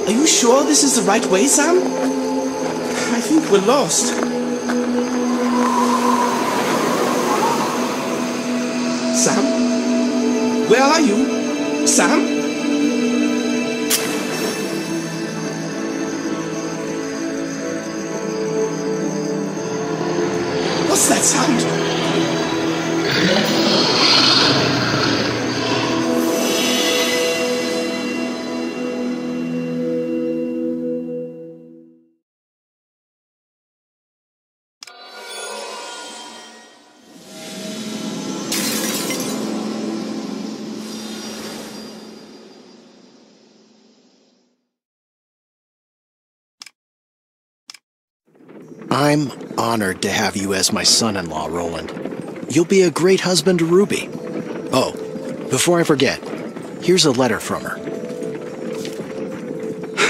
Are you sure this is the right way, Sam? I think we're lost. Sam? Where are you? Sam? What's that sound? I'm honored to have you as my son-in-law, Roland. You'll be a great husband to Ruby. Oh, before I forget, here's a letter from her.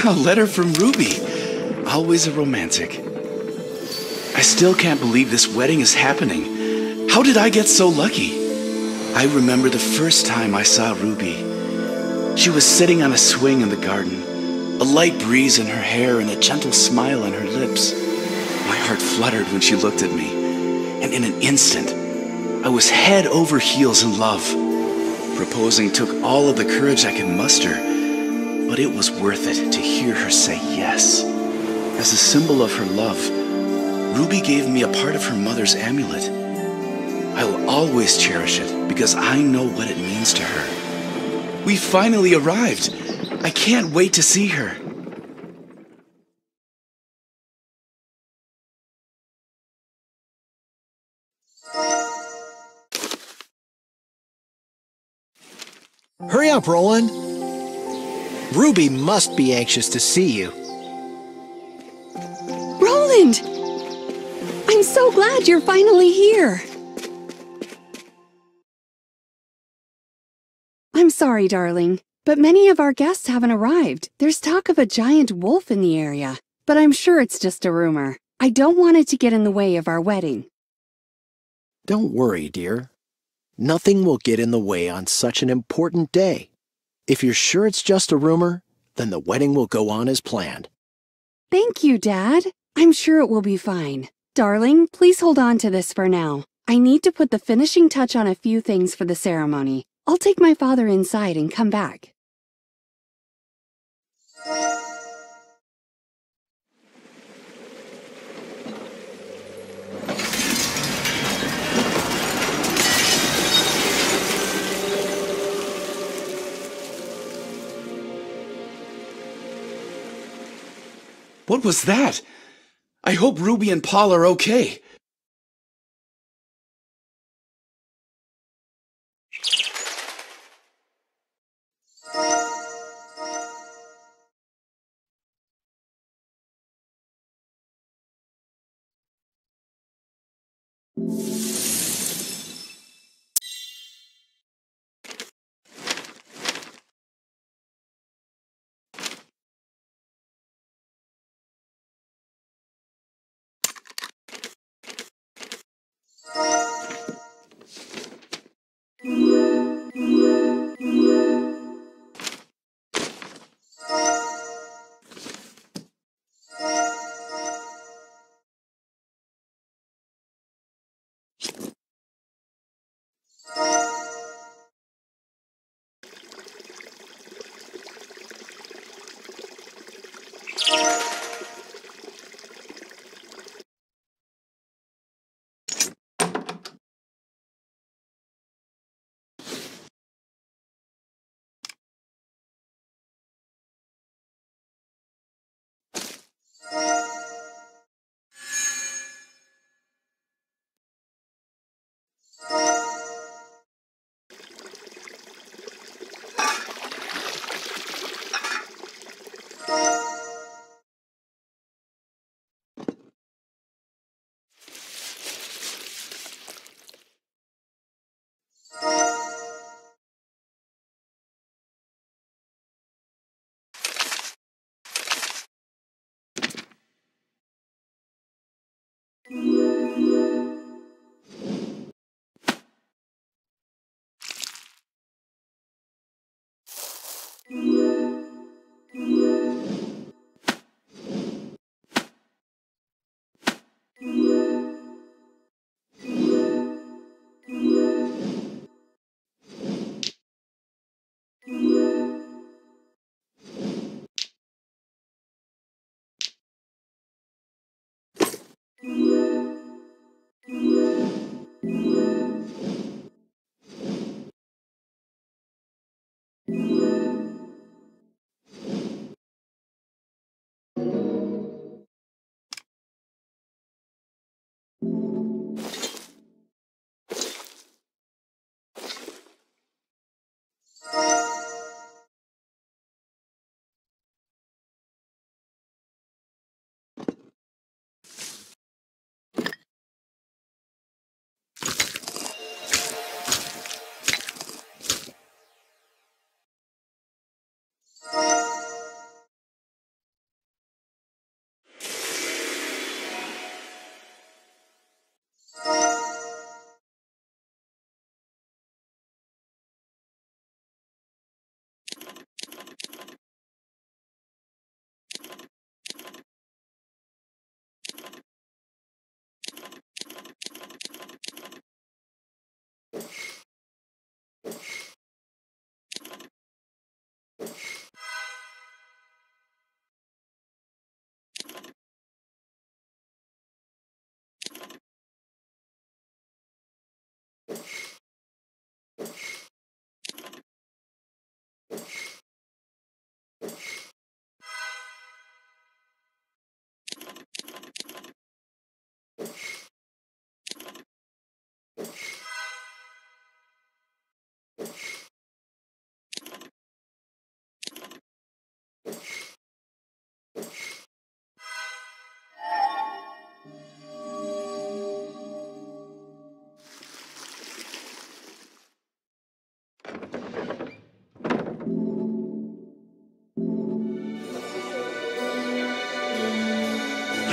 A letter from Ruby. Always a romantic. I still can't believe this wedding is happening. How did I get so lucky? I remember the first time I saw Ruby. She was sitting on a swing in the garden, a light breeze in her hair and a gentle smile on her lips. My heart fluttered when she looked at me, and in an instant, I was head over heels in love. Proposing took all of the courage I could muster, but it was worth it to hear her say yes. As a symbol of her love, Ruby gave me a part of her mother's amulet. I will always cherish it because I know what it means to her. We finally arrived. I can't wait to see her. Hurry up, Roland. Ruby must be anxious to see you. Roland! I'm so glad you're finally here. I'm sorry, darling, but many of our guests haven't arrived. There's talk of a giant wolf in the area, but I'm sure it's just a rumor. I don't want it to get in the way of our wedding. Don't worry, dear. Nothing will get in the way on such an important day. If you're sure it's just a rumor, then the wedding will go on as planned. Thank you, Dad. I'm sure it will be fine. Darling, please hold on to this for now. I need to put the finishing touch on a few things for the ceremony. I'll take my father inside and come back. What was that? I hope Ruby and Paul are okay.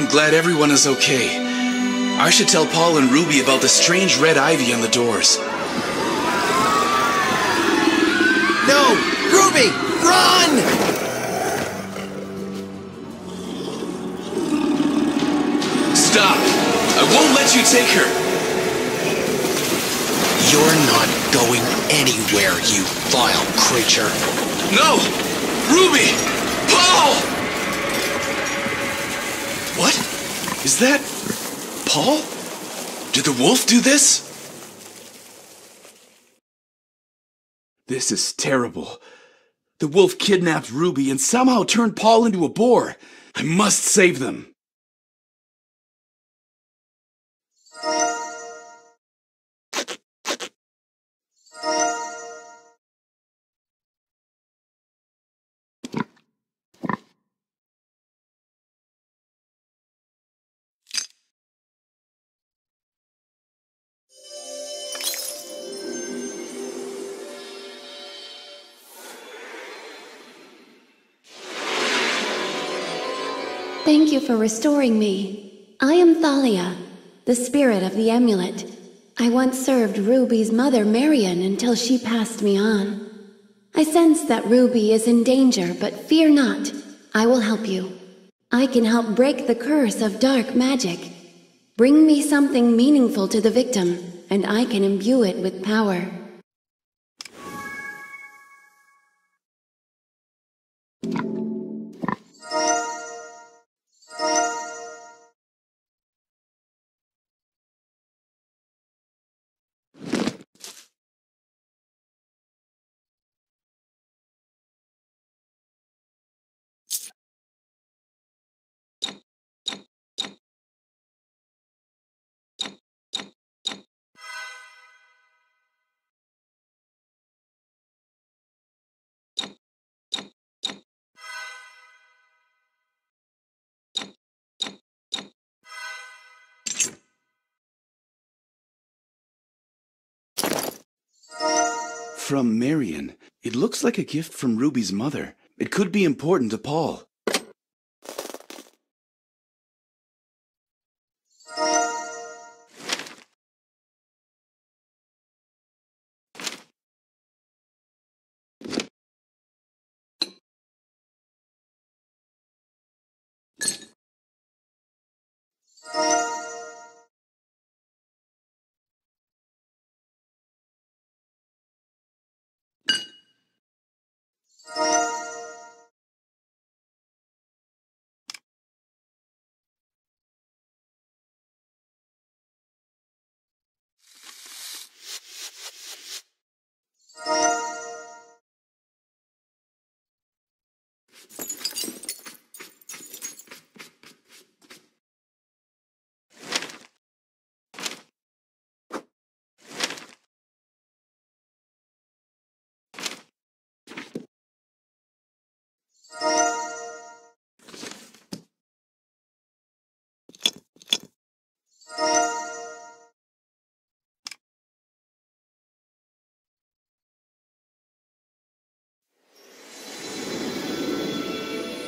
I'm glad everyone is okay. I should tell Paul and Ruby about the strange red ivy on the doors. No! Ruby! Run! Stop! I won't let you take her! You're not going anywhere, you vile creature. No! Ruby! Paul! What? Is that... Paul? Did the wolf do this? This is terrible. The wolf kidnapped Ruby and somehow turned Paul into a boar. I must save them. Thank you for restoring me. I am Thalia, the spirit of the amulet. I once served Ruby's mother, Marion, until she passed me on. I sense that Ruby is in danger, but fear not. I will help you. I can help break the curse of dark magic. Bring me something meaningful to the victim, and I can imbue it with power. From Marion. It looks like a gift from Ruby's mother. It could be important to Paul.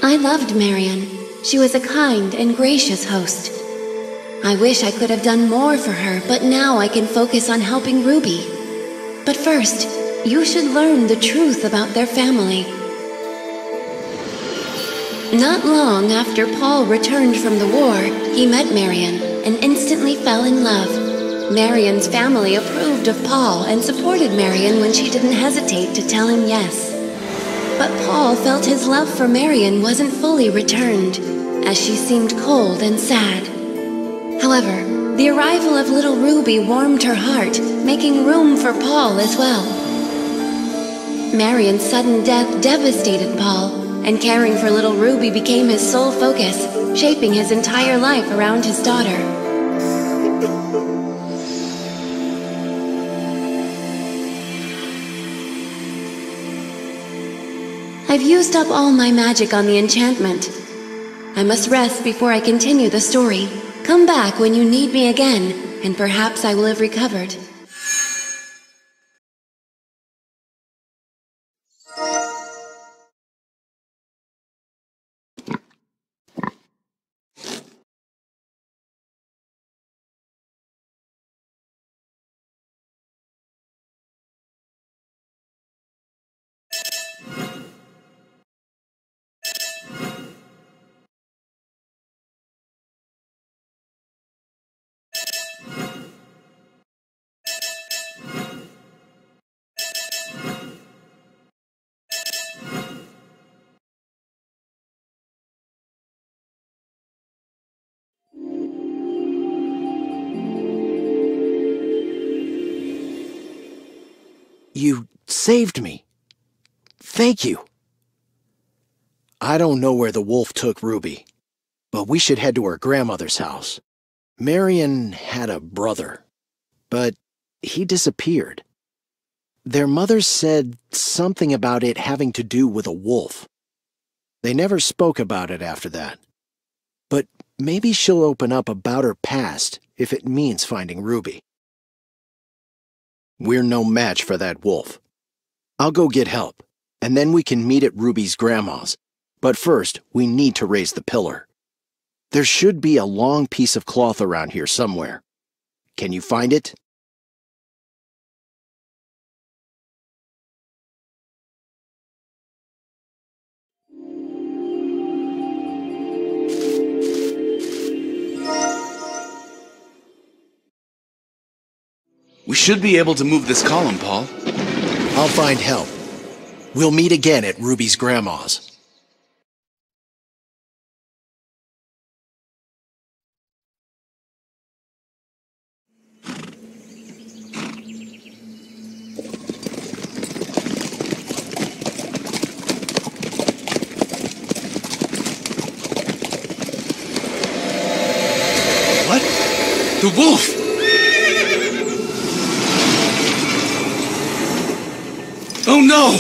I loved Marion. She was a kind and gracious host. I wish I could have done more for her, but now I can focus on helping Ruby. But first, you should learn the truth about their family. Not long after Paul returned from the war, he met Marion and instantly fell in love. Marion's family approved of Paul and supported Marion when she didn't hesitate to tell him yes. But Paul felt his love for Marion wasn't fully returned, as she seemed cold and sad. However, the arrival of little Ruby warmed her heart, making room for Paul as well. Marion's sudden death devastated Paul, and caring for little Ruby became his sole focus, shaping his entire life around his daughter. I've used up all my magic on the enchantment. I must rest before I continue the story. Come back when you need me again, and perhaps I will have recovered. You saved me. Thank you. I don't know where the wolf took Ruby, but we should head to her grandmother's house. Marion had a brother, but he disappeared. Their mother said something about it having to do with a wolf. They never spoke about it after that. But maybe she'll open up about her past if it means finding Ruby. We're no match for that wolf. I'll go get help, and then we can meet at Ruby's grandma's. But first, we need to raise the pillar. There should be a long piece of cloth around here somewhere. Can you find it? We should be able to move this column, Paul. I'll find help. We'll meet again at Ruby's grandma's. What? The wolf! Oh no!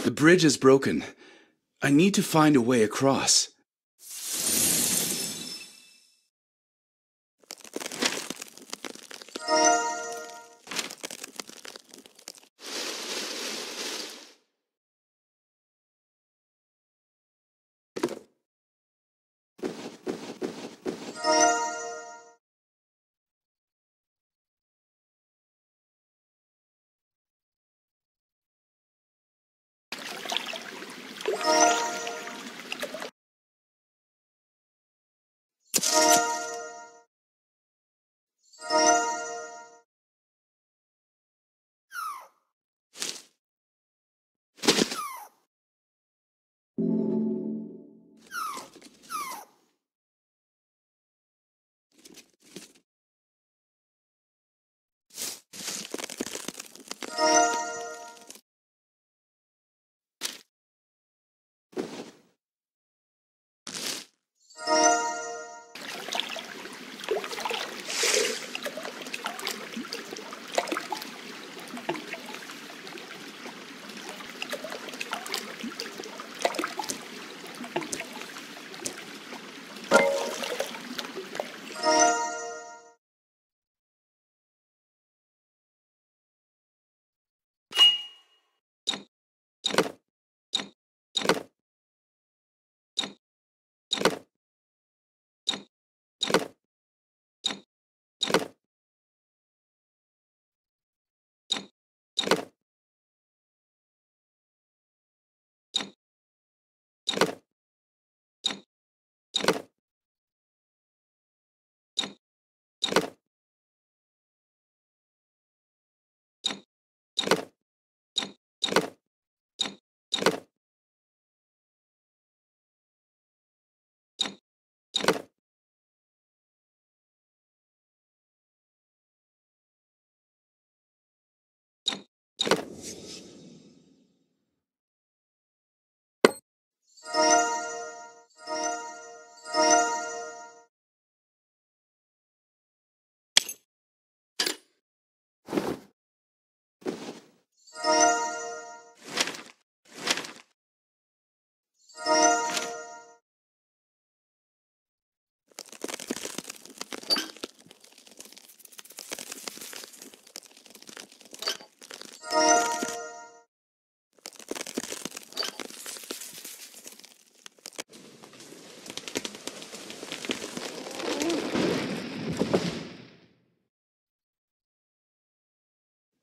The bridge is broken. I need to find a way across.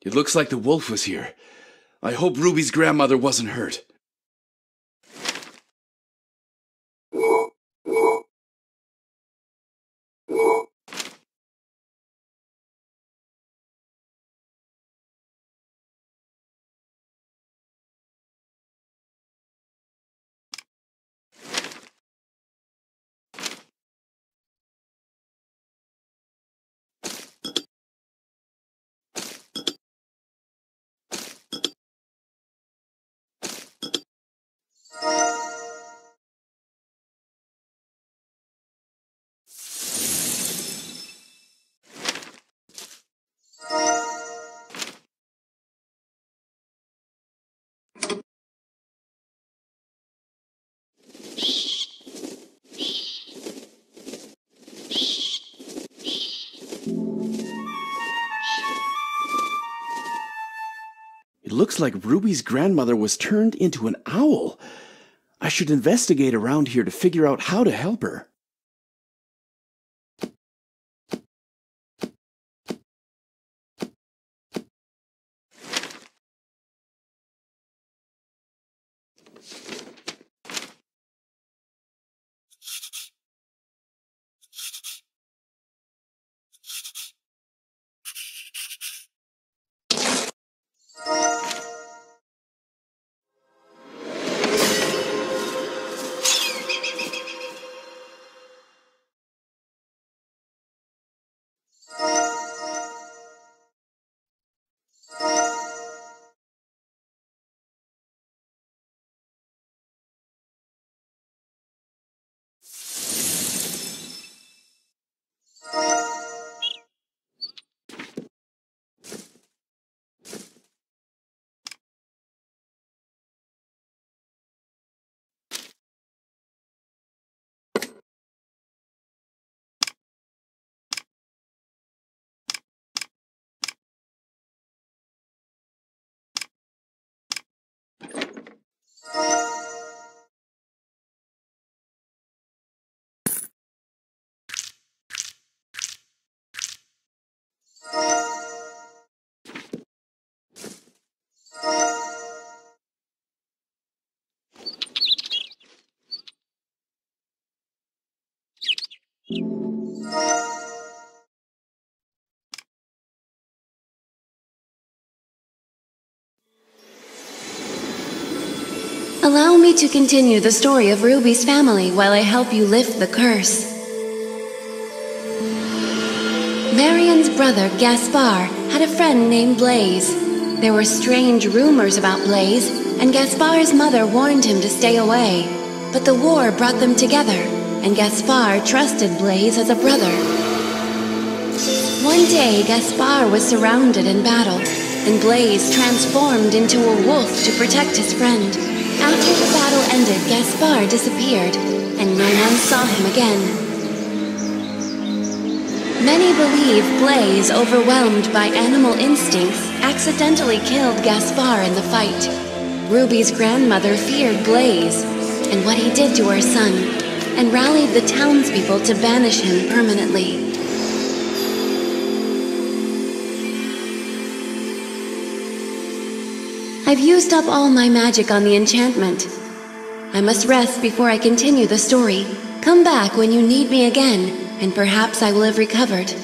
It looks like the wolf was here. I hope Ruby's grandmother wasn't hurt. It looks like Ruby's grandmother was turned into an owl. I should investigate around here to figure out how to help her. Allow me to continue the story of Ruby's family while I help you lift the curse. Marion's brother, Gaspar, had a friend named Blaze. There were strange rumors about Blaze, and Gaspar's mother warned him to stay away. But the war brought them together, and Gaspar trusted Blaze as a brother. One day, Gaspar was surrounded in battle, and Blaze transformed into a wolf to protect his friend. After the battle ended, Gaspar disappeared, and no one saw him again. Many believe Blaze, overwhelmed by animal instincts, accidentally killed Gaspar in the fight. Ruby's grandmother feared Blaze and what he did to her son, and rallied the townspeople to banish him permanently. I've used up all my magic on the enchantment. I must rest before I continue the story. Come back when you need me again, and perhaps I will have recovered.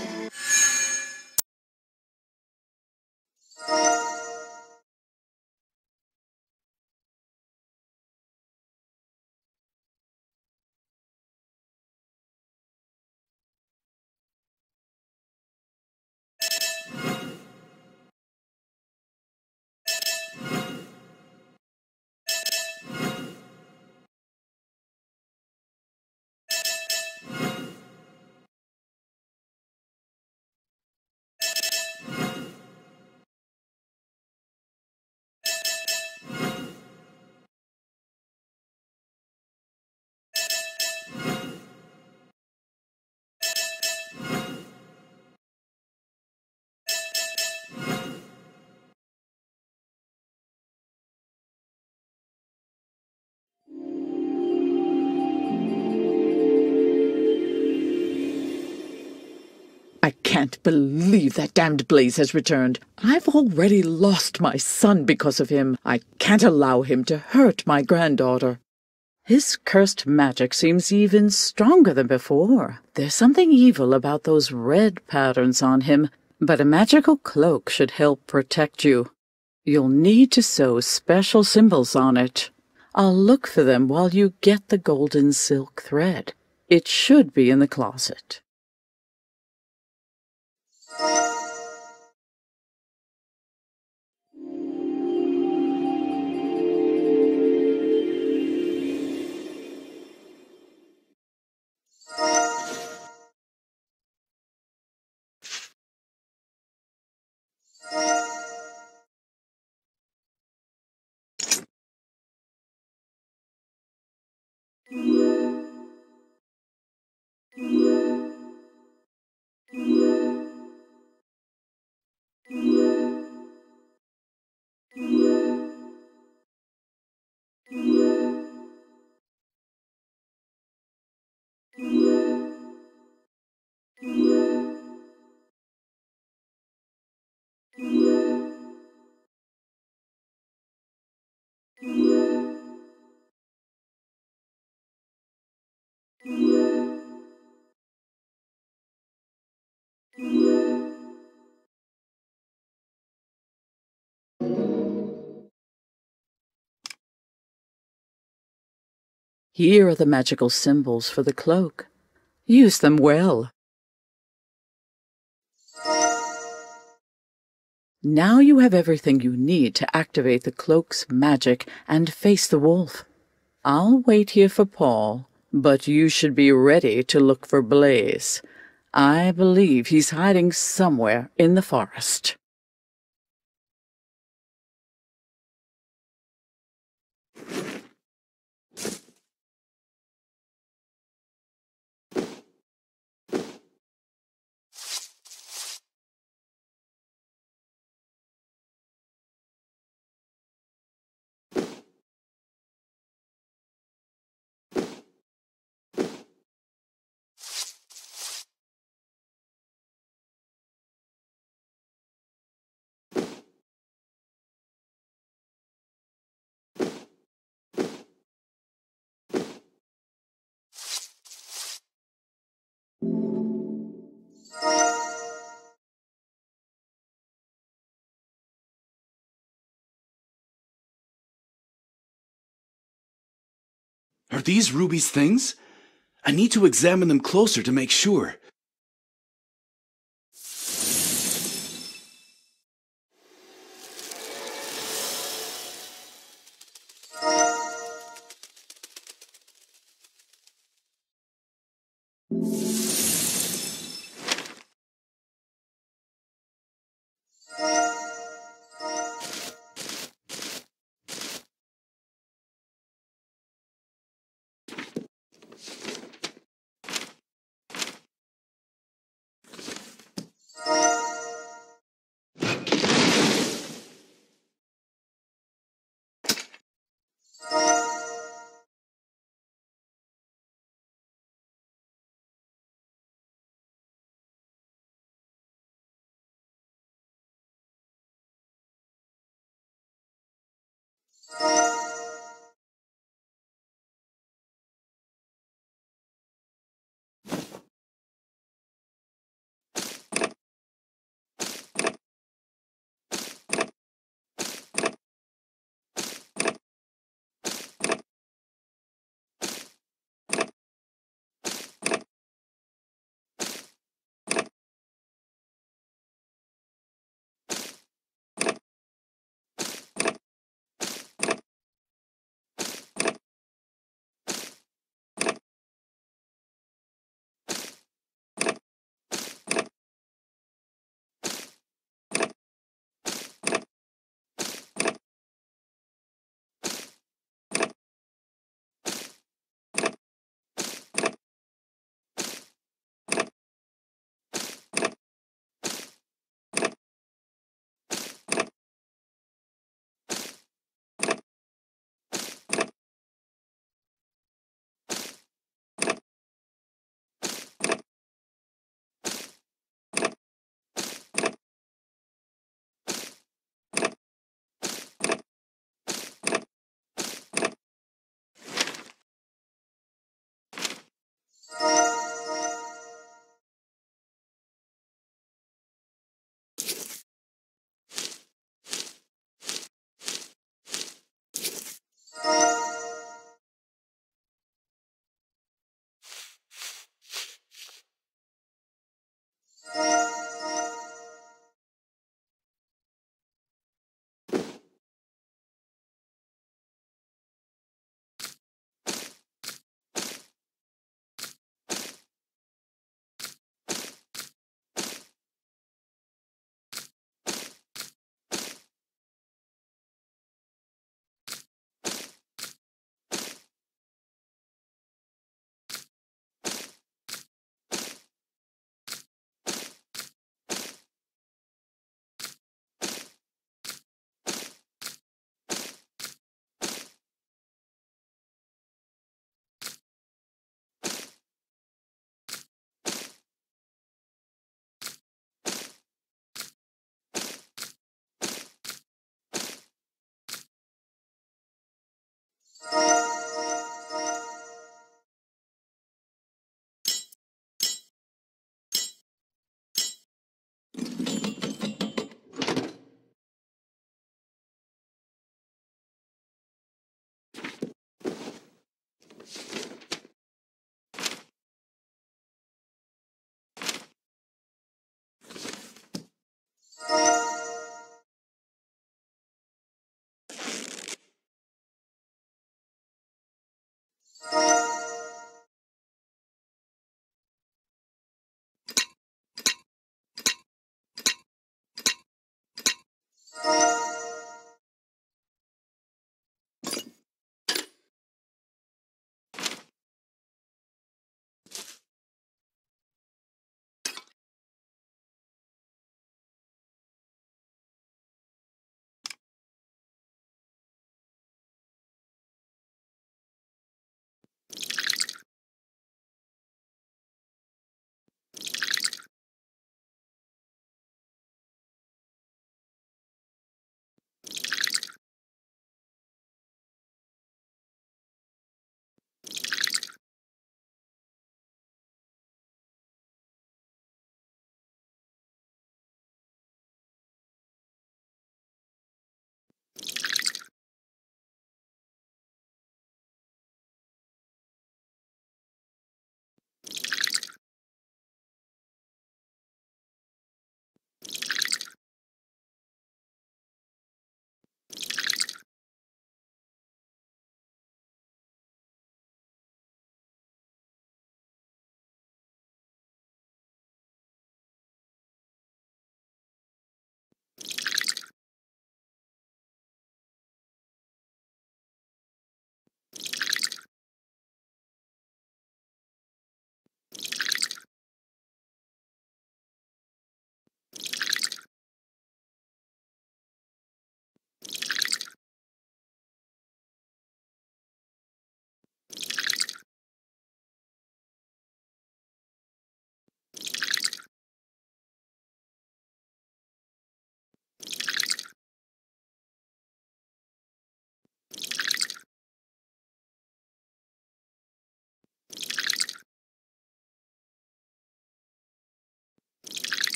can't believe that damned Blaze has returned. I've already lost my son because of him. I can't allow him to hurt my granddaughter. His cursed magic seems even stronger than before. There's something evil about those red patterns on him, but a magical cloak should help protect you. You'll need to sew special symbols on it. I'll look for them while you get the golden silk thread. It should be in the closet. Here are the magical symbols for the cloak. Use them well. Now you have everything you need to activate the cloak's magic and face the wolf. I'll wait here for Paul, but you should be ready to look for Blaze. I believe he's hiding somewhere in the forest. Are these Ruby's things? I need to examine them closer to make sure.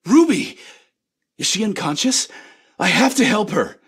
Ruby! Is she unconscious? I have to help her.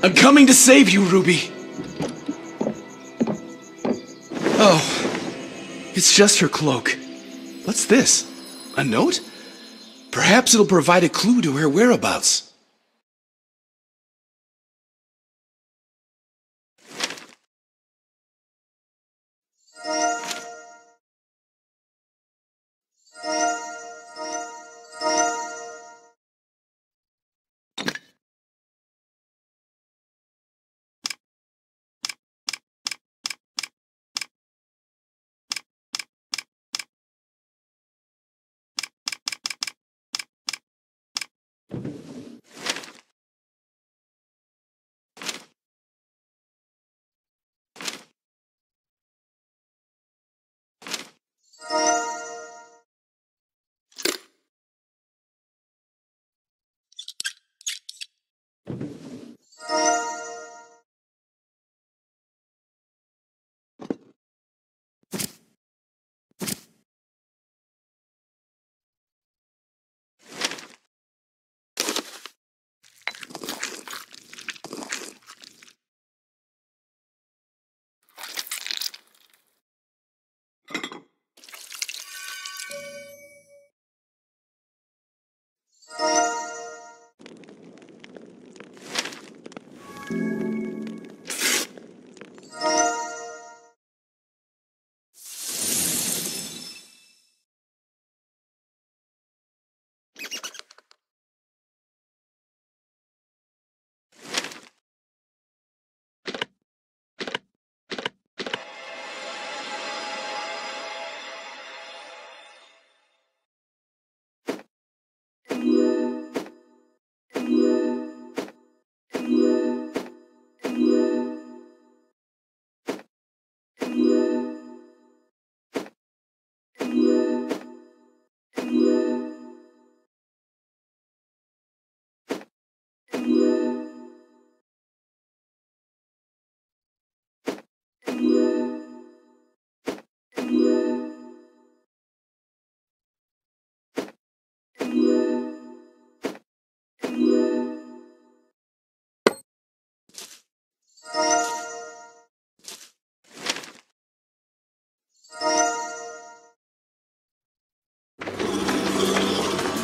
I'm coming to save you, Ruby! Oh, it's just her cloak. What's this? A note? Perhaps it'll provide a clue to her whereabouts.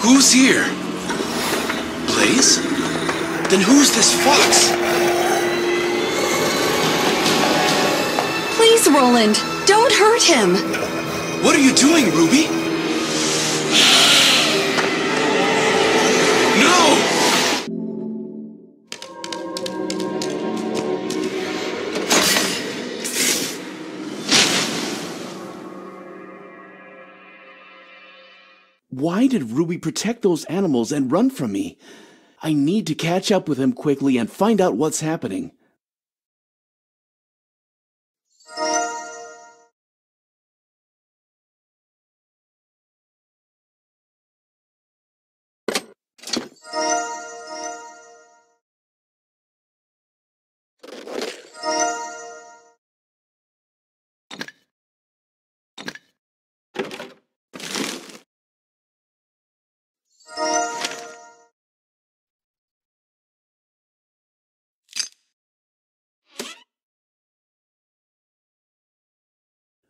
Who's here? Blaze? Then who's this fox? Please, Roland, don't hurt him. What are you doing, Ruby? No! Why did Ruby protect those animals and run from me? I need to catch up with him quickly and find out what's happening.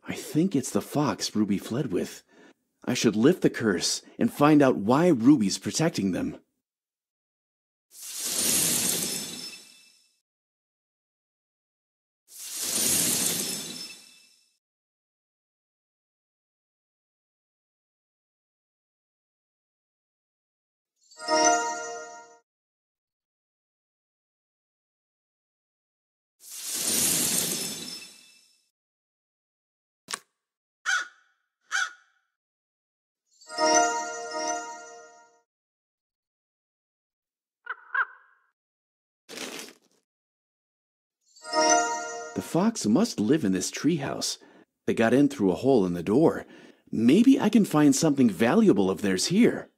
I think it's the fox Ruby fled with. I should lift the curse and find out why Ruby's protecting them. The fox must live in this treehouse. They got in through a hole in the door. Maybe I can find something valuable of theirs here.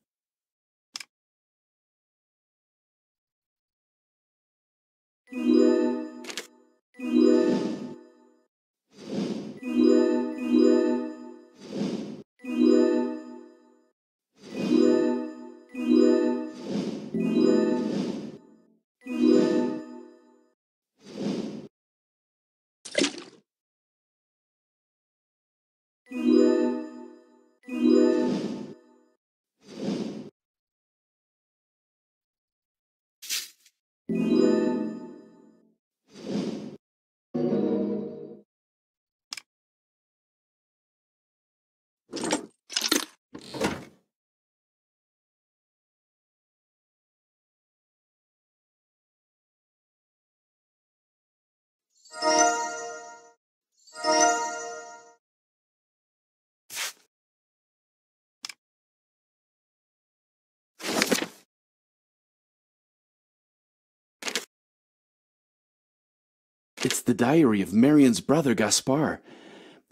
It's the diary of Marion's brother, Gaspar.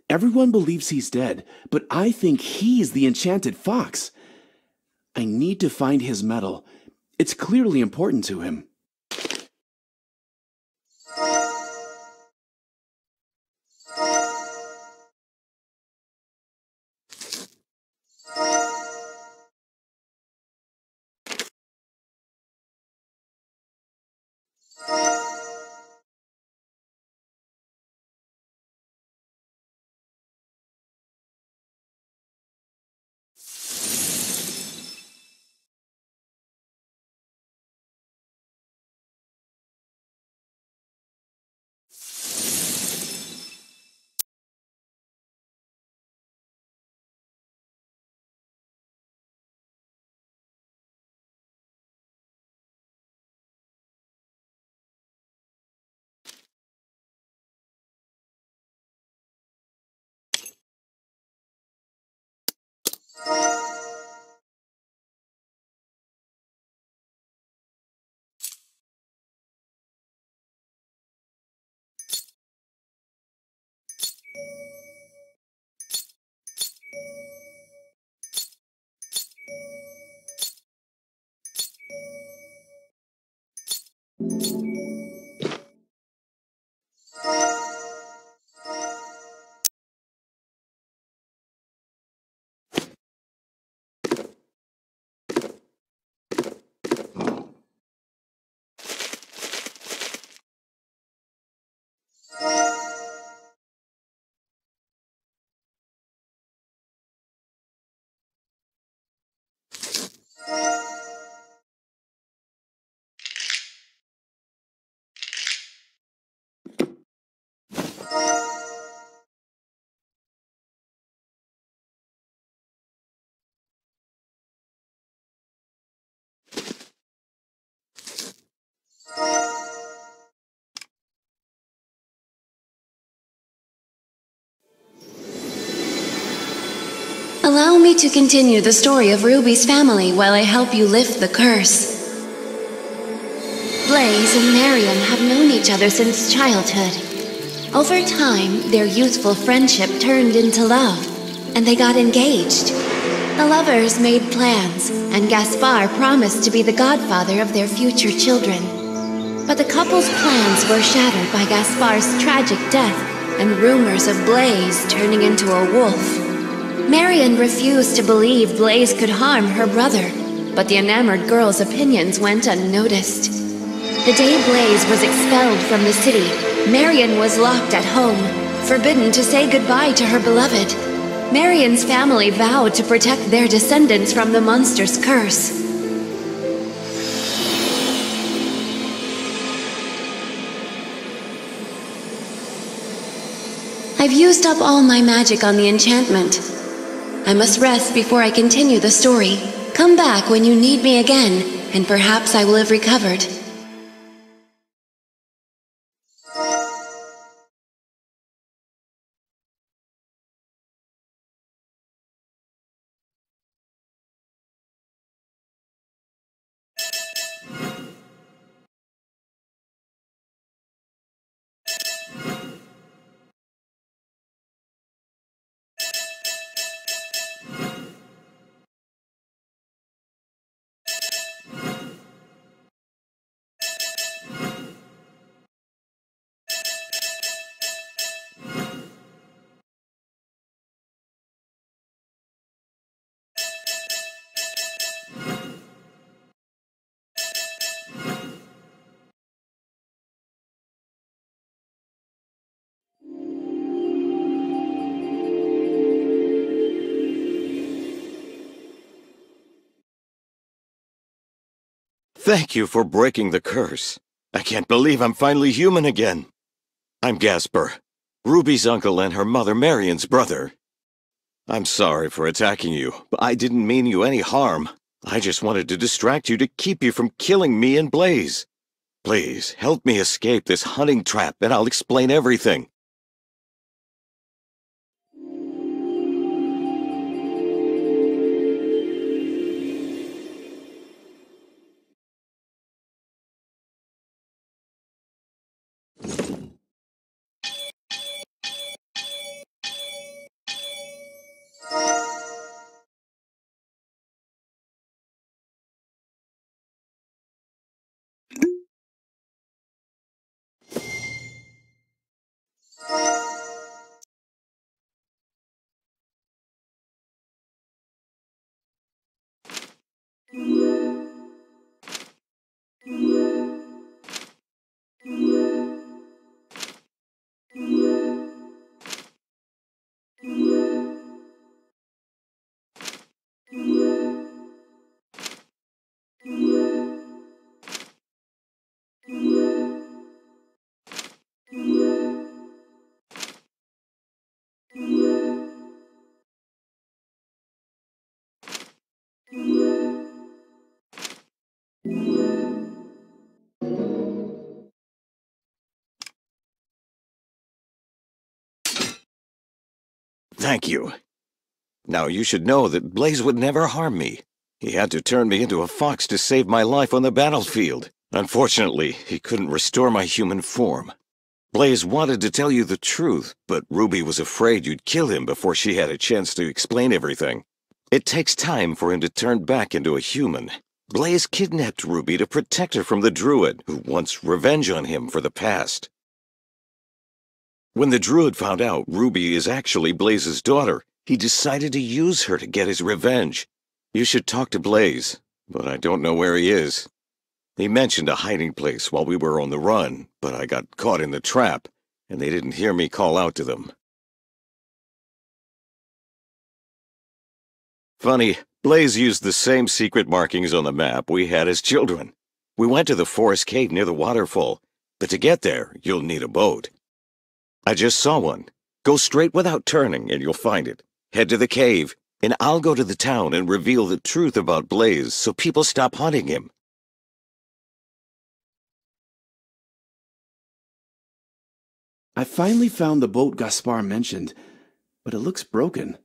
Everyone believes he's dead, but I think he's the enchanted fox. I need to find his medal. It's clearly important to him. Allow me to continue the story of Ruby's family while I help you lift the curse. Blaze and Marion have known each other since childhood. Over time, their youthful friendship turned into love, and they got engaged. The lovers made plans, and Gaspar promised to be the godfather of their future children. But the couple's plans were shattered by Gaspar's tragic death and rumors of Blaze turning into a wolf. Marion refused to believe Blaze could harm her brother, but the enamored girl's opinions went unnoticed. The day Blaze was expelled from the city, Marion was locked at home, forbidden to say goodbye to her beloved. Marion's family vowed to protect their descendants from the monster's curse. I've used up all my magic on the enchantment. I must rest before I continue the story. Come back when you need me again, and perhaps I will have recovered. Thank you for breaking the curse. I can't believe I'm finally human again. I'm Gasper, Ruby's uncle and her mother Marion's brother. I'm sorry for attacking you, but I didn't mean you any harm. I just wanted to distract you to keep you from killing me and Blaze. Please, help me escape this hunting trap and I'll explain everything. Thank you. Now you should know that Blaze would never harm me. He had to turn me into a fox to save my life on the battlefield. Unfortunately, he couldn't restore my human form. Blaze wanted to tell you the truth, but Ruby was afraid you'd kill him before she had a chance to explain everything. It takes time for him to turn back into a human. Blaze kidnapped Ruby to protect her from the druid, who wants revenge on him for the past. When the druid found out Ruby is actually Blaze's daughter, he decided to use her to get his revenge. You should talk to Blaze, but I don't know where he is. He mentioned a hiding place while we were on the run, but I got caught in the trap, and they didn't hear me call out to them. Funny, Blaze used the same secret markings on the map we had as children. We went to the forest cave near the waterfall, but to get there, you'll need a boat. I just saw one. Go straight without turning, and you'll find it. Head to the cave, and I'll go to the town and reveal the truth about Blaze so people stop hunting him. I finally found the boat Gaspar mentioned, but it looks broken.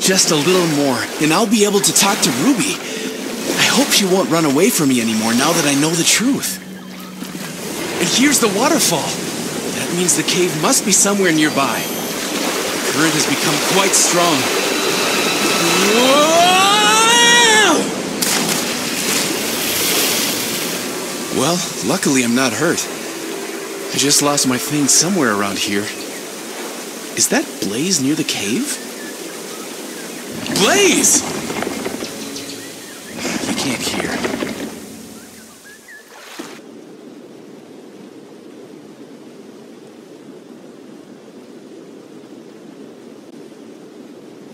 Just a little more, and I'll be able to talk to Ruby. I hope she won't run away from me anymore now that I know the truth. And here's the waterfall. That means the cave must be somewhere nearby. The current has become quite strong. Whoa! Well, luckily I'm not hurt. I just lost my things somewhere around here. Is that Blaze near the cave? Blaze! You can't hear.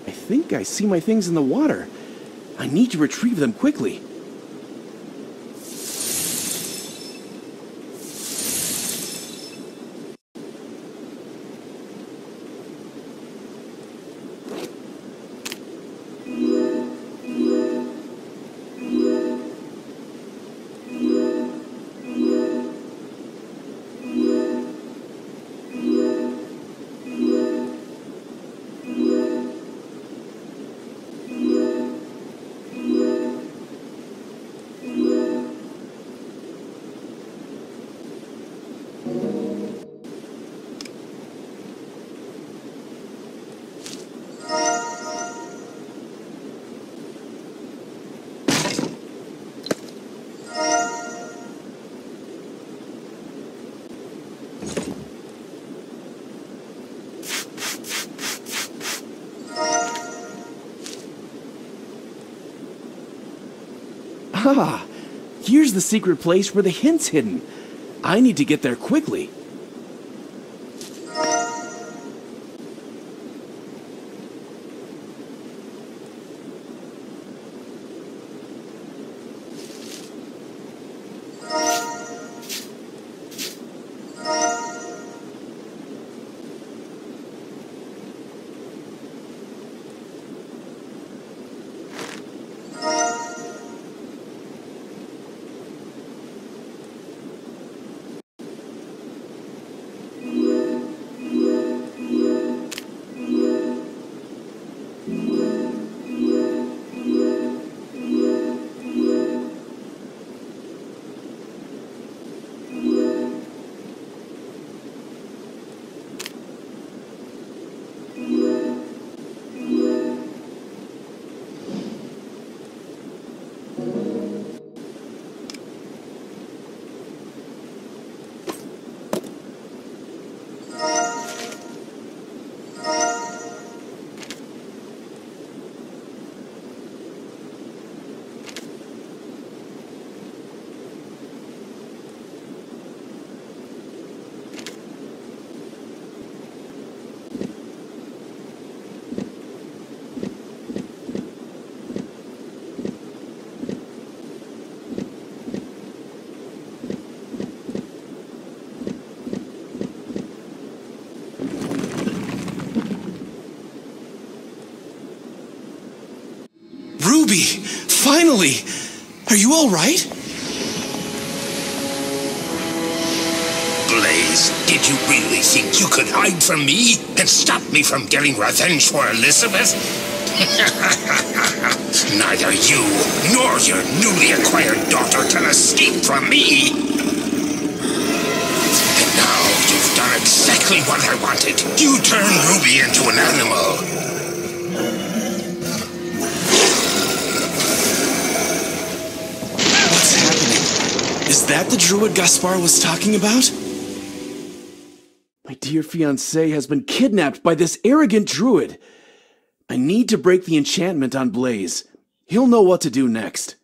I think I see my things in the water. I need to retrieve them quickly. Ah, here's the secret place where the hint's hidden. I need to get there quickly. Ruby! Finally! Are you all right? Blaze, did you really think you could hide from me and stop me from getting revenge for Elizabeth? Neither you nor your newly acquired daughter can escape from me. And now you've done exactly what I wanted. You turned Ruby into an animal. Is that the druid Gaspar was talking about? My dear fiancé has been kidnapped by this arrogant druid. I need to break the enchantment on Blaze. He'll know what to do next.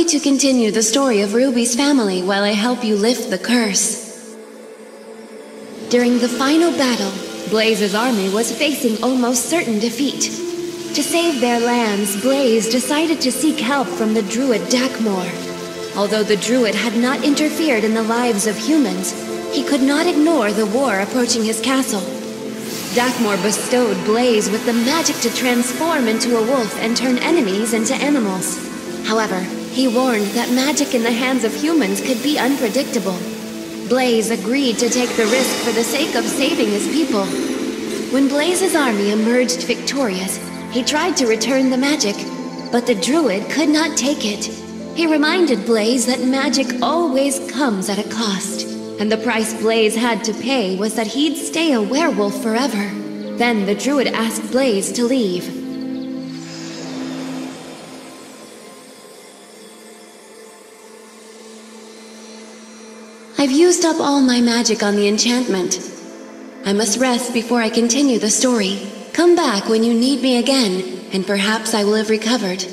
me to continue the story of Ruby's family while I help you lift the curse. During the final battle, Blaze's army was facing almost certain defeat. To save their lands, Blaze decided to seek help from the druid Dakmor. Although the druid had not interfered in the lives of humans, he could not ignore the war approaching his castle. Dakmor bestowed Blaze with the magic to transform into a wolf and turn enemies into animals. However, he warned that magic in the hands of humans could be unpredictable. Blaze agreed to take the risk for the sake of saving his people. When Blaze's army emerged victorious, he tried to return the magic, but the druid could not take it. He reminded Blaze that magic always comes at a cost, and the price Blaze had to pay was that he'd stay a werewolf forever. Then the druid asked Blaze to leave. I've used up all my magic on the enchantment. I must rest before I continue the story. Come back when you need me again, and perhaps I will have recovered.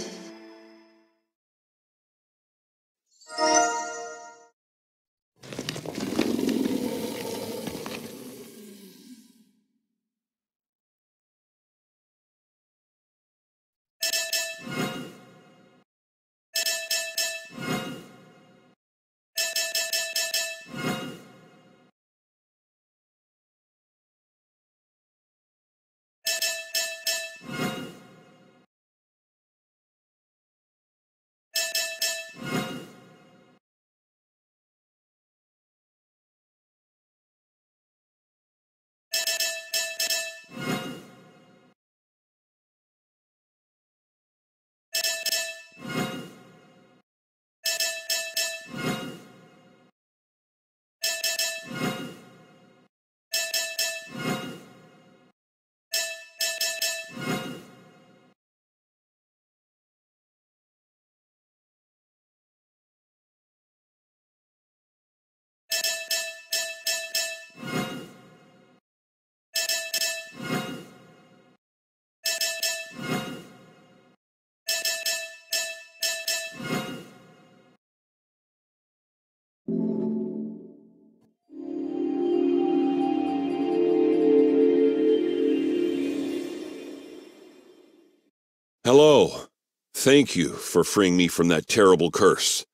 Hello. Thank you for freeing me from that terrible curse.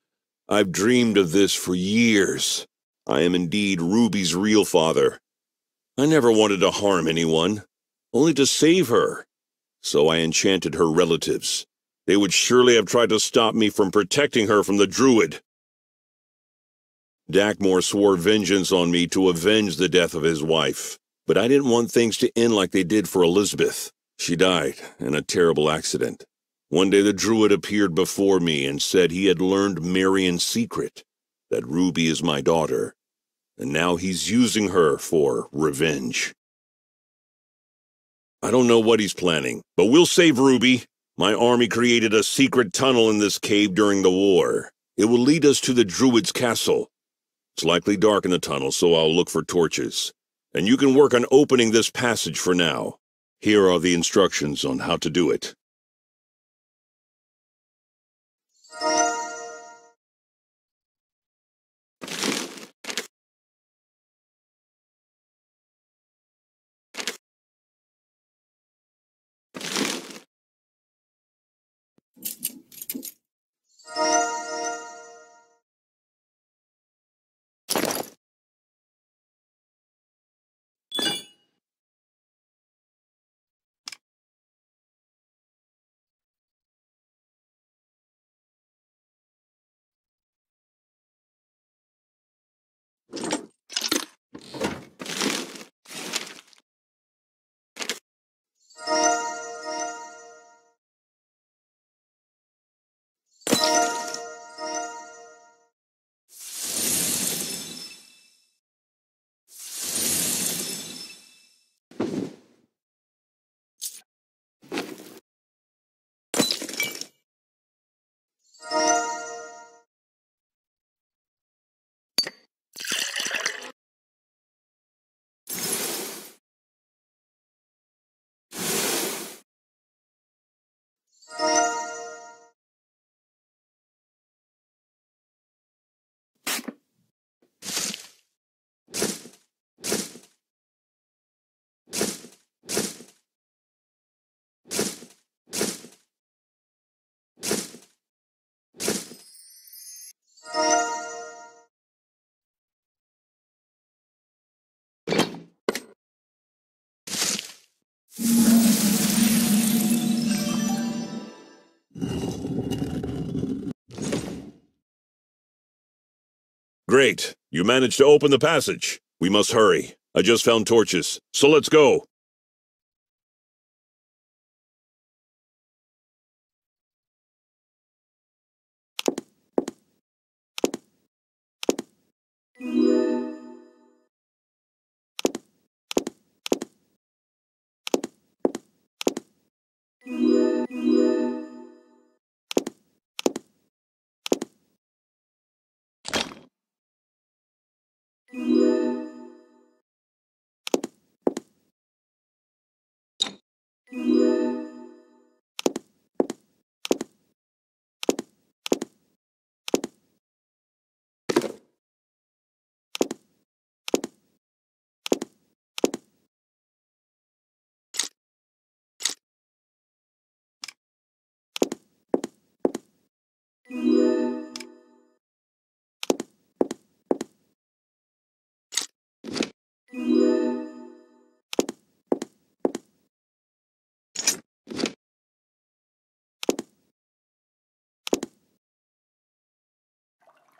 I've dreamed of this for years. I am indeed Ruby's real father. I never wanted to harm anyone, only to save her. So I enchanted her relatives. They would surely have tried to stop me from protecting her from the druid. Dakmor swore vengeance on me to avenge the death of his wife, but I didn't want things to end like they did for Elizabeth. She died in a terrible accident. One day the druid appeared before me and said he had learned Marion's secret, that Ruby is my daughter, and now he's using her for revenge. I don't know what he's planning, but we'll save Ruby. My army created a secret tunnel in this cave during the war. It will lead us to the druid's castle. It's likely dark in the tunnel, so I'll look for torches. And you can work on opening this passage for now. Here are the instructions on how to do it. Great. You managed to open the passage. We must hurry. I just found torches, so let's go.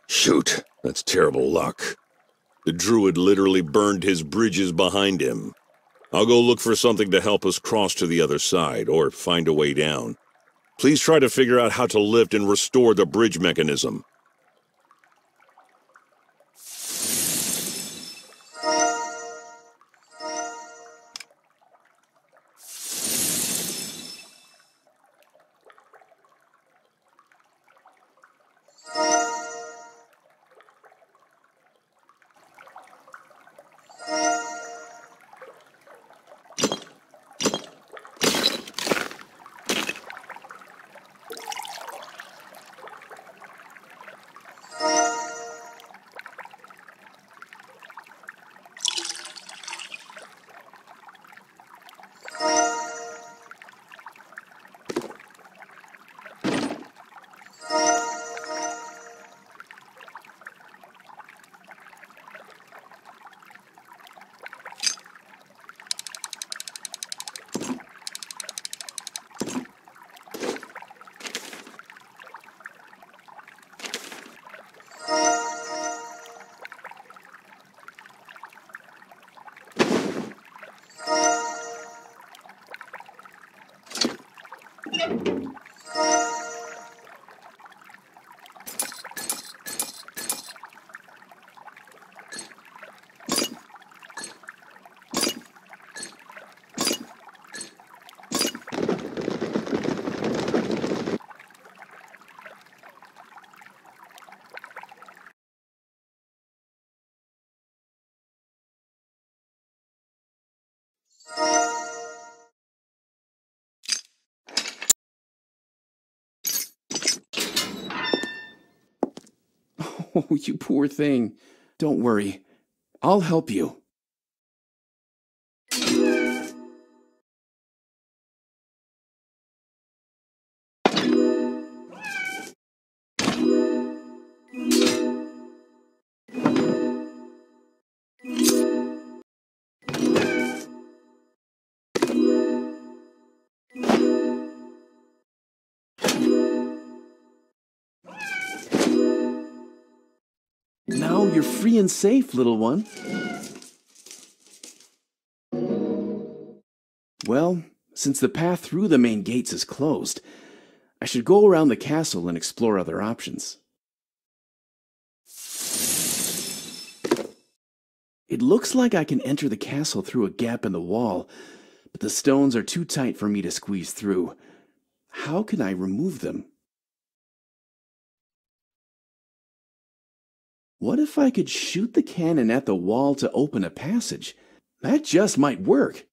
Shoot, that's terrible luck. The druid literally burned his bridges behind him. I'll go look for something to help us cross to the other side, or find a way down. Please try to figure out how to lift and restore the bridge mechanism. Oh, you poor thing. Don't worry. I'll help you. Now you're free and safe, little one. Well, since the path through the main gates is closed, I should go around the castle and explore other options. It looks like I can enter the castle through a gap in the wall, but the stones are too tight for me to squeeze through. How can I remove them? What if I could shoot the cannon at the wall to open a passage? That just might work.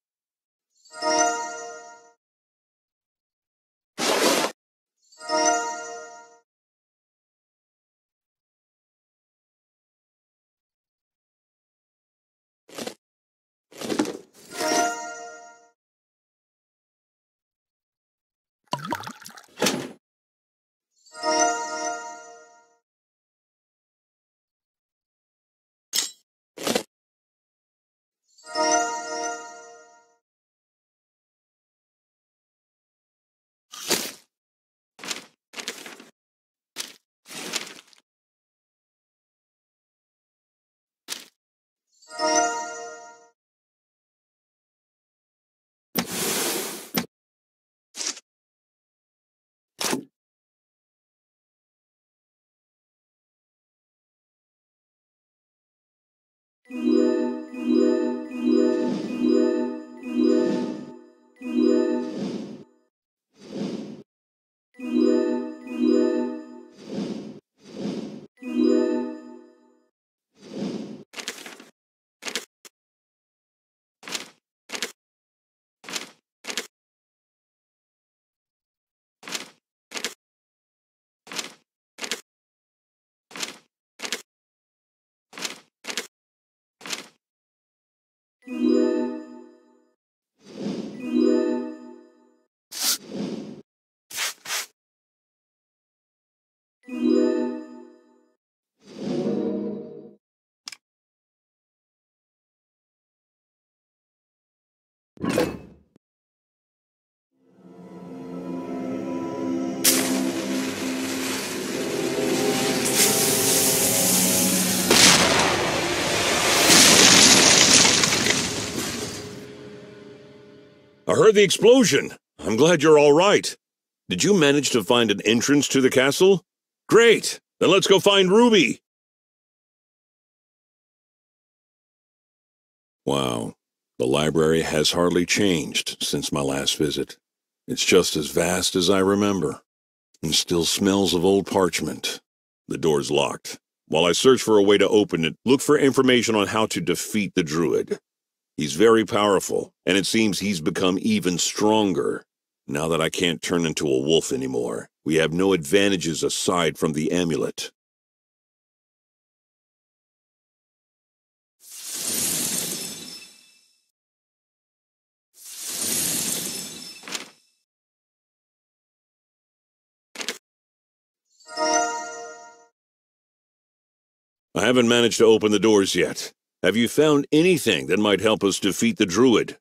I heard the explosion. I'm glad you're all right. Did you manage to find an entrance to the castle? Great! Then let's go find Ruby! Wow. The library has hardly changed since my last visit. It's just as vast as I remember, and still smells of old parchment. The door's locked. While I search for a way to open it, look for information on how to defeat the druid. He's very powerful, and it seems he's become even stronger. Now that I can't turn into a wolf anymore, we have no advantages aside from the amulet. I haven't managed to open the doors yet. Have you found anything that might help us defeat the druid?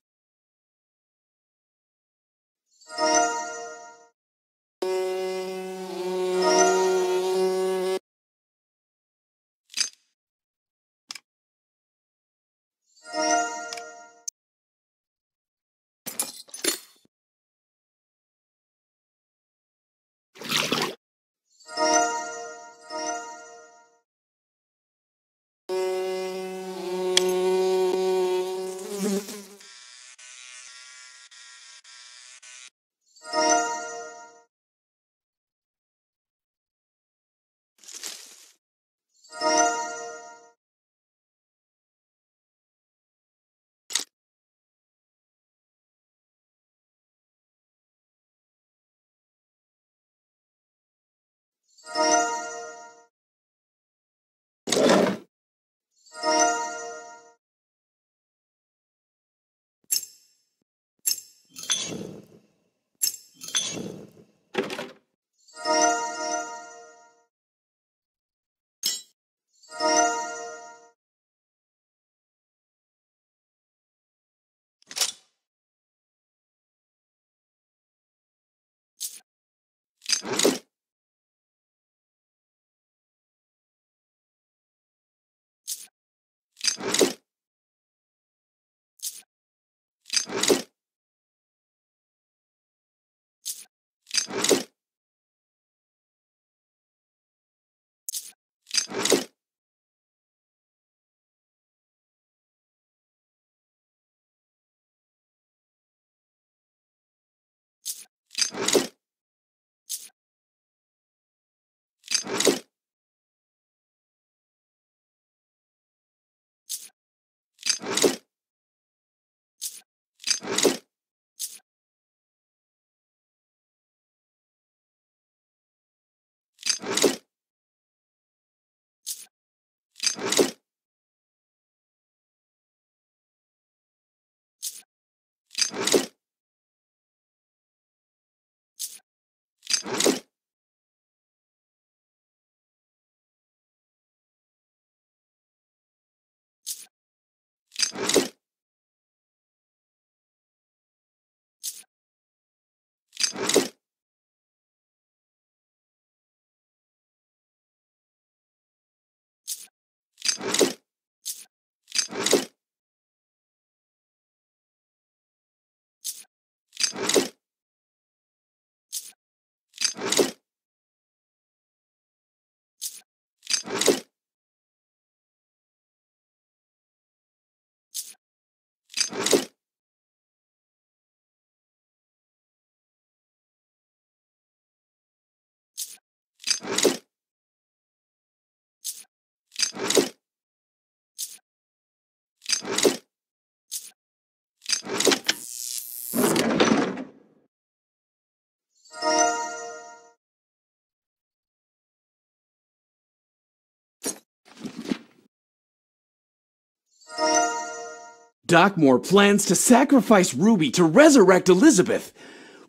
Dockmore plans to sacrifice Ruby to resurrect Elizabeth.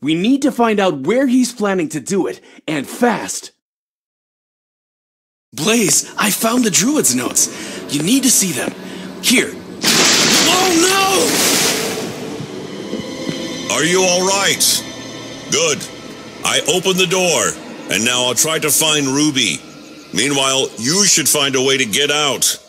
We need to find out where he's planning to do it, and fast. Blaze, I found the Druid's notes. You need to see them. Here. Oh no! Are you all right? Good. I opened the door, and now I'll try to find Ruby. Meanwhile, you should find a way to get out.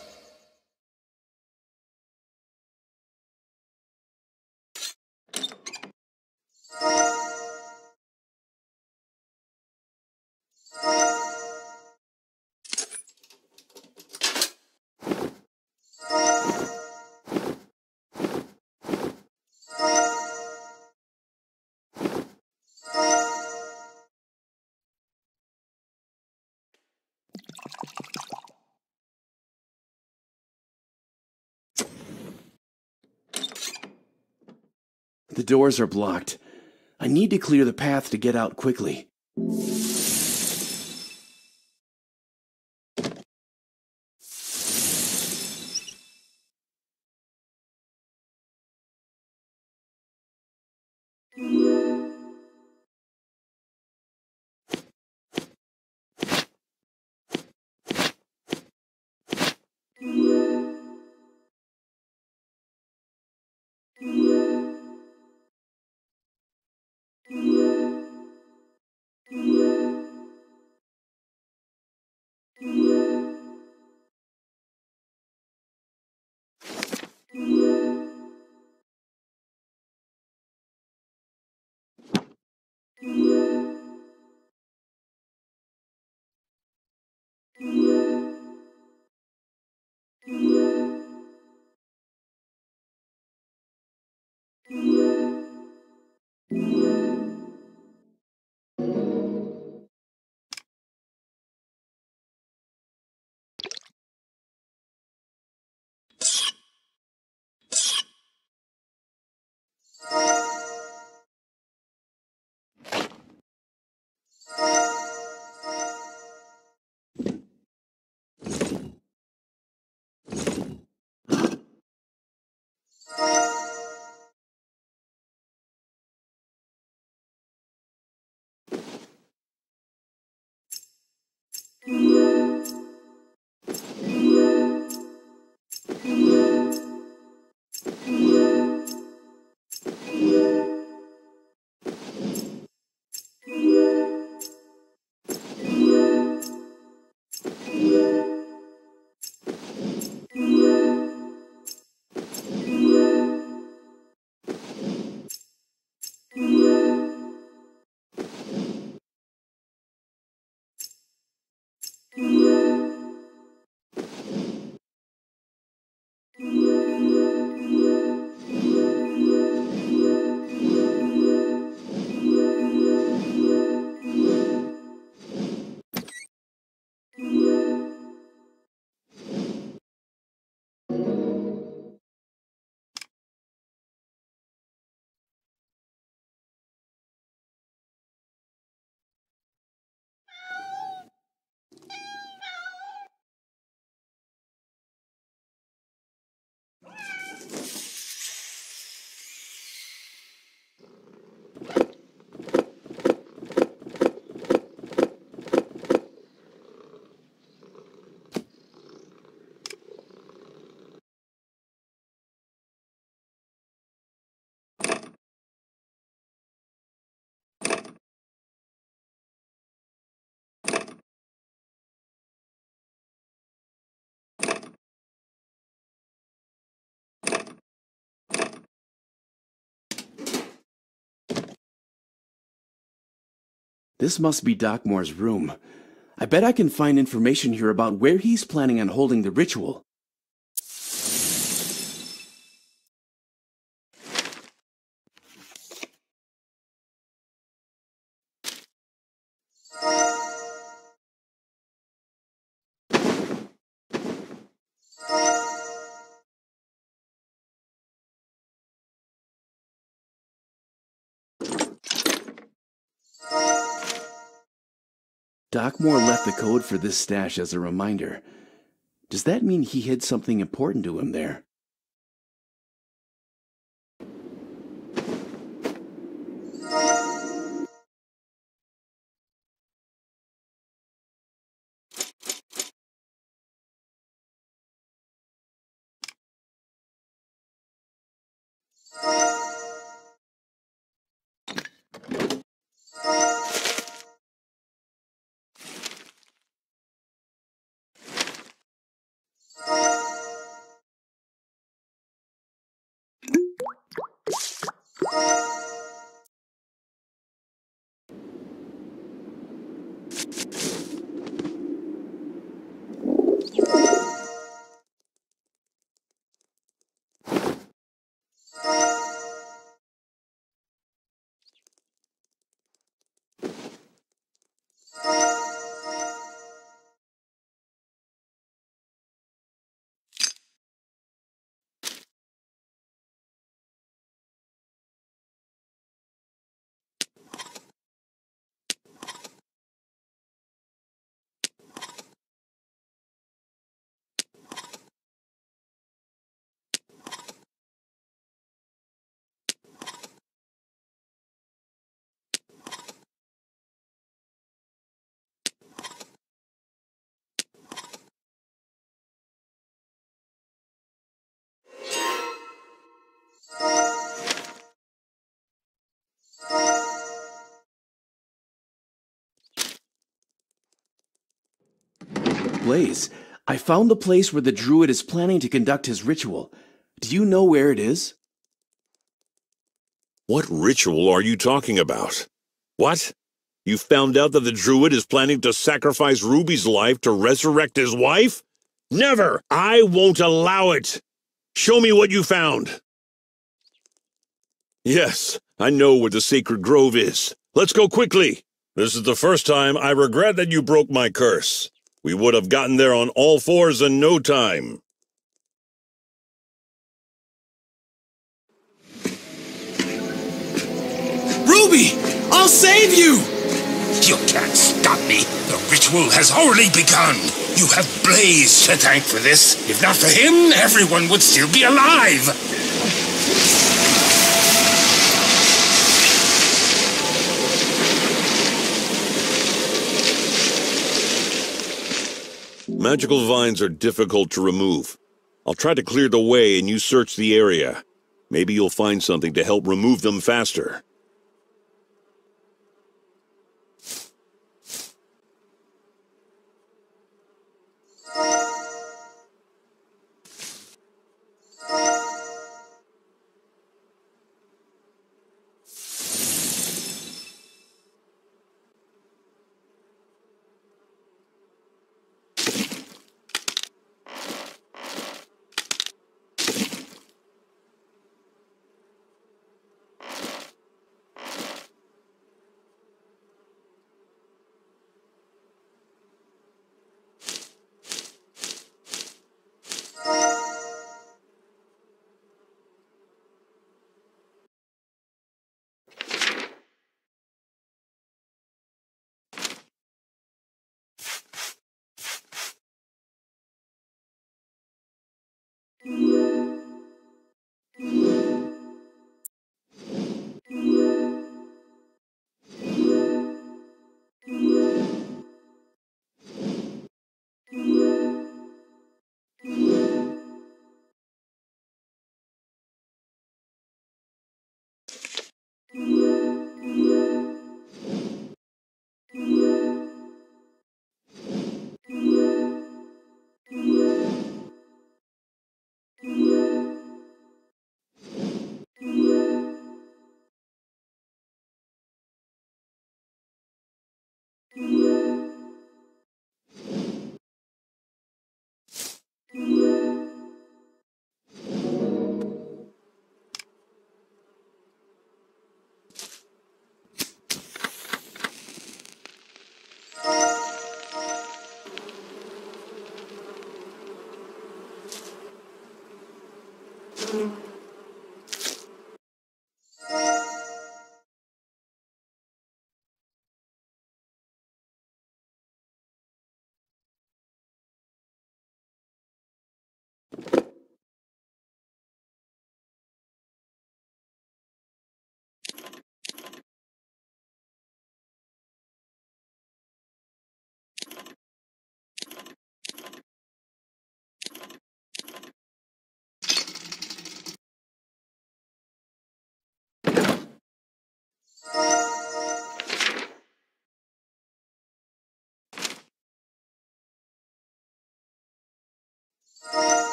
The doors are blocked. I need to clear the path to get out quickly. This must be Dockmore's room. I bet I can find information here about where he's planning on holding the ritual. Dockmore left the code for this stash as a reminder. Does that mean he hid something important to him there? Blaze. I found the place where the druid is planning to conduct his ritual. Do you know where it is? What ritual are you talking about? What? You found out that the druid is planning to sacrifice Ruby's life to resurrect his wife? Never! I won't allow it! Show me what you found! Yes, I know where the sacred grove is. Let's go quickly! This is the first time I regret that you broke my curse. We would have gotten there on all fours in no time. Ruby! I'll save you! You can't stop me. The ritual has already begun. You have Blaze to thank for this. If not for him, everyone would still be alive. Magical vines are difficult to remove. I'll try to clear the way and you search the area. Maybe you'll find something to help remove them faster.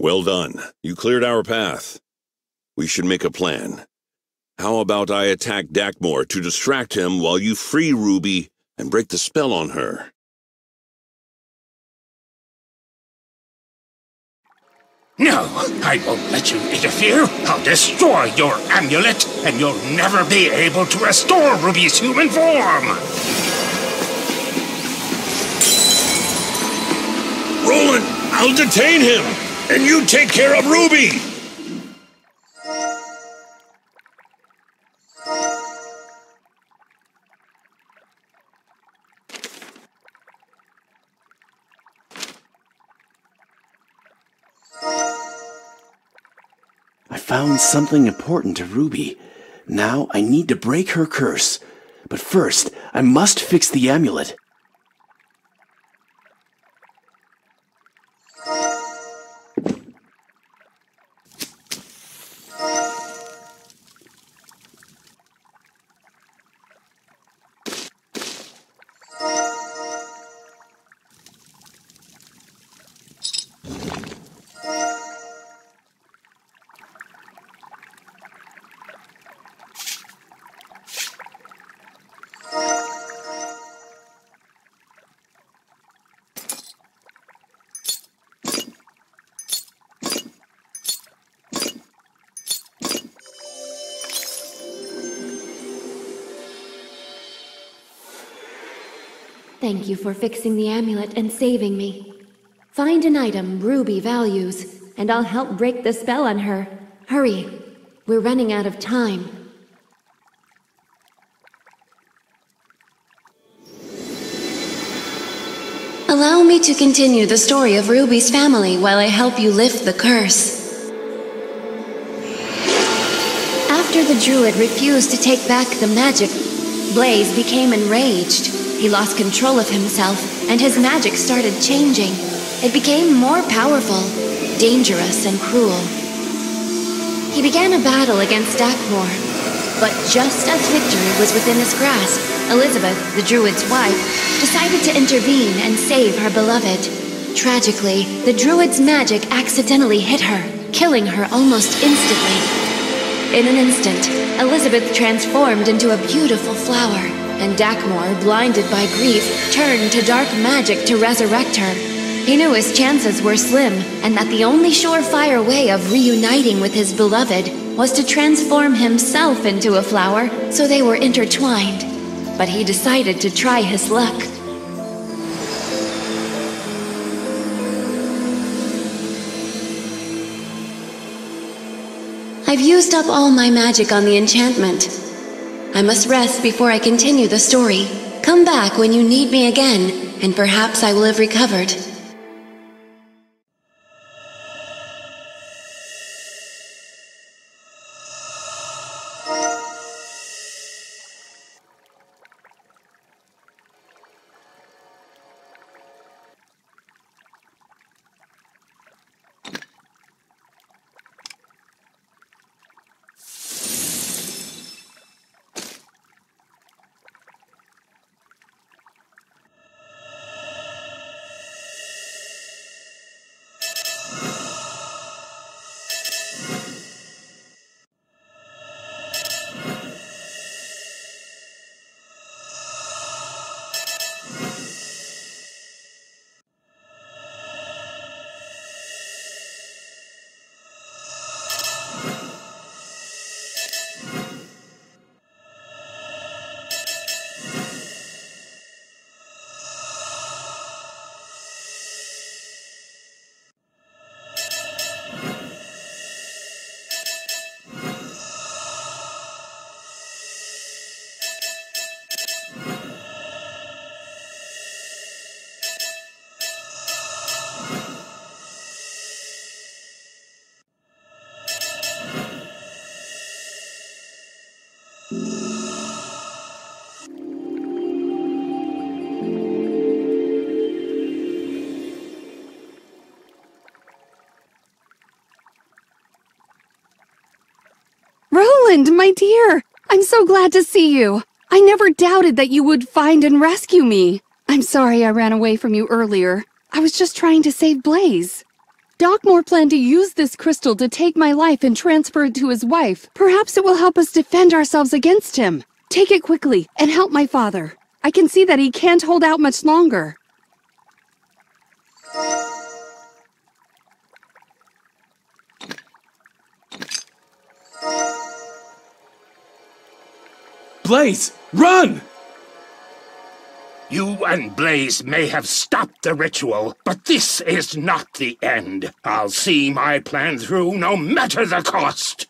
Well done. You cleared our path. We should make a plan. How about I attack Dakmor to distract him while you free Ruby and break the spell on her? No, I won't let you interfere. I'll destroy your amulet, and you'll never be able to restore Ruby's human form. Roland, I'll detain him, and you take care of Ruby! I found something important to Ruby. Now I need to break her curse. But first, I must fix the amulet. Thank you for fixing the amulet and saving me. Find an item Ruby values, and I'll help break the spell on her. Hurry, we're running out of time. Allow me to continue the story of Ruby's family while I help you lift the curse. After the druid refused to take back the magic, Blaze became enraged. He lost control of himself, and his magic started changing. It became more powerful, dangerous, and cruel. He began a battle against Dakmor, but just as victory was within his grasp, Elizabeth, the druid's wife, decided to intervene and save her beloved. Tragically, the druid's magic accidentally hit her, killing her almost instantly. In an instant, Elizabeth transformed into a beautiful flower, and Dakmor, blinded by grief, turned to dark magic to resurrect her. He knew his chances were slim, and that the only surefire way of reuniting with his beloved was to transform himself into a flower, so they were intertwined. But he decided to try his luck. I've used up all my magic on the enchantment. I must rest before I continue the story. Come back when you need me again, and perhaps I will have recovered. Roland, my dear! I'm so glad to see you! I never doubted that you would find and rescue me. I'm sorry I ran away from you earlier. I was just trying to save Blaze. Dockmore planned to use this crystal to take my life and transfer it to his wife. Perhaps it will help us defend ourselves against him. Take it quickly and help my father. I can see that he can't hold out much longer. Blaze, run! You and Blaze may have stopped the ritual, but this is not the end. I'll see my plan through no matter the cost.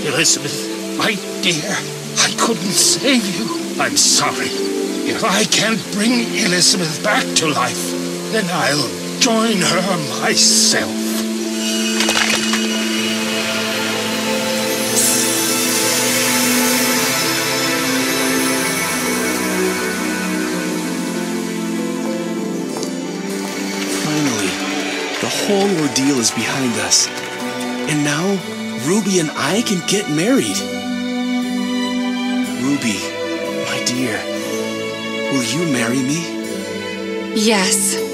Elizabeth, my dear, I couldn't save you. I'm sorry. If I can't bring Elizabeth back to life, then I'll join her myself. Finally, the whole ordeal is behind us. And now, Ruby and I can get married. Ruby, my dear, will you marry me? Yes.